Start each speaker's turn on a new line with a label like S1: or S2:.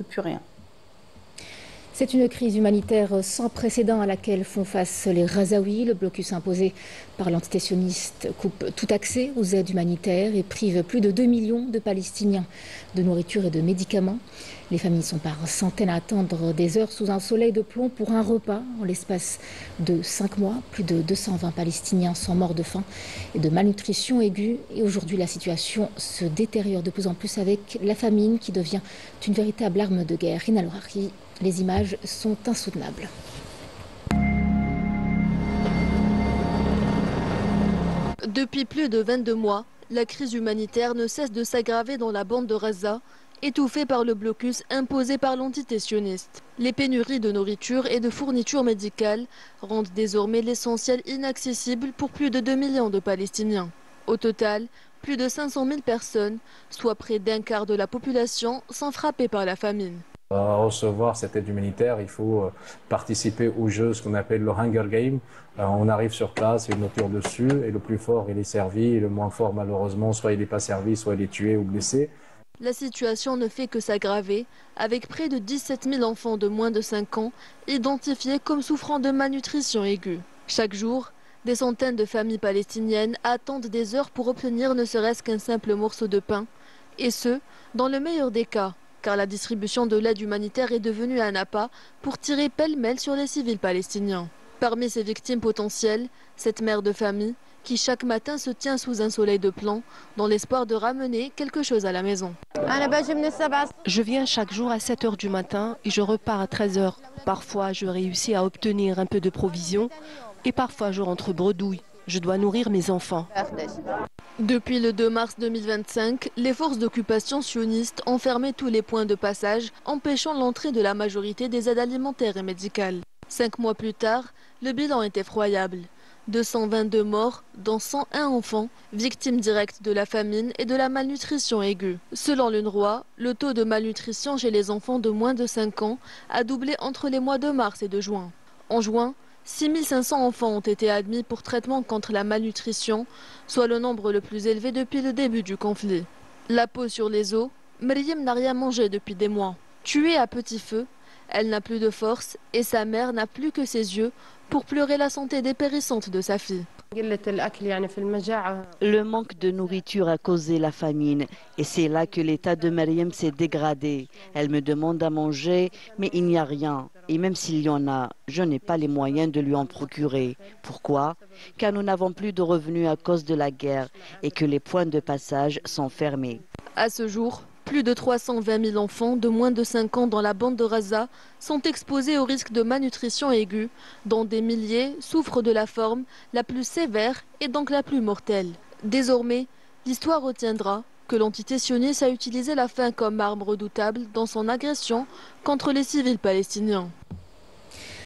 S1: Plus rien.
S2: C'est une crise humanitaire sans précédent à laquelle font face les Razaouis. Le blocus imposé par l'entité sioniste coupe tout accès aux aides humanitaires et prive plus de 2 millions de Palestiniens de nourriture et de médicaments. Les familles sont par centaines à attendre des heures sous un soleil de plomb pour un repas. En l'espace de 5 mois, plus de 220 Palestiniens sont morts de faim et de malnutrition aiguë. Et aujourd'hui, la situation se détériore de plus en plus avec la famine qui devient une véritable arme de guerre. Rina Lohari, les images sont insoutenables.
S3: Depuis plus de 22 mois, la crise humanitaire ne cesse de s'aggraver dans la bande de Gaza, étouffée par le blocus imposé par l'entité sioniste. Les pénuries de nourriture et de fournitures médicales rendent désormais l'essentiel inaccessible pour plus de 2 millions de Palestiniens. Au total, plus de 500 000 personnes, soit près d'un quart de la population, sont frappées par la famine.
S4: Pour recevoir cette aide humanitaire, il faut participer au jeu, ce qu'on appelle le Hunger Game. On arrive sur place et on tire dessus, et le plus fort il est servi, et le moins fort malheureusement, soit il n'est pas servi, soit il est tué ou blessé.
S3: La situation ne fait que s'aggraver, avec près de 17 000 enfants de moins de 5 ans identifiés comme souffrant de malnutrition aiguë. Chaque jour, des centaines de familles palestiniennes attendent des heures pour obtenir ne serait-ce qu'un simple morceau de pain, et ce, dans le meilleur des cas, car la distribution de l'aide humanitaire est devenue un appât pour tirer pêle-mêle sur les civils palestiniens. Parmi ces victimes potentielles, cette mère de famille qui chaque matin se tient sous un soleil de plomb dans l'espoir de ramener quelque chose à la maison.
S5: Je viens chaque jour à 7 h du matin et je repars à 13 h. Parfois, je réussis à obtenir un peu de provisions et parfois je rentre bredouille. Je dois nourrir mes enfants.
S3: Depuis le 2 mars 2025, les forces d'occupation sionistes ont fermé tous les points de passage, empêchant l'entrée de la majorité des aides alimentaires et médicales. 5 mois plus tard, le bilan est effroyable. 222 morts, dont 101 enfants, victimes directes de la famine et de la malnutrition aiguë. Selon l'UNRWA, le taux de malnutrition chez les enfants de moins de 5 ans a doublé entre les mois de mars et de juin. En juin, 6 500 enfants ont été admis pour traitement contre la malnutrition, soit le nombre le plus élevé depuis le début du conflit. La peau sur les os, Maryam n'a rien mangé depuis des mois. Tuée à petit feu, elle n'a plus de force et sa mère n'a plus que ses yeux pour pleurer la santé dépérissante de sa fille.
S6: Le manque de nourriture a causé la famine et c'est là que l'état de Maryam s'est dégradé. Elle me demande à manger, mais il n'y a rien. Et même s'il y en a, je n'ai pas les moyens de lui en procurer. Pourquoi? Car nous n'avons plus de revenus à cause de la guerre et que les points de passage sont fermés.
S3: À ce jour, plus de 320 000 enfants de moins de 5 ans dans la bande de Gaza sont exposés au risque de malnutrition aiguë, dont des milliers souffrent de la forme la plus sévère et donc la plus mortelle. Désormais, l'histoire retiendra que l'entité sioniste a utilisé la faim comme arme redoutable dans son agression contre les civils palestiniens.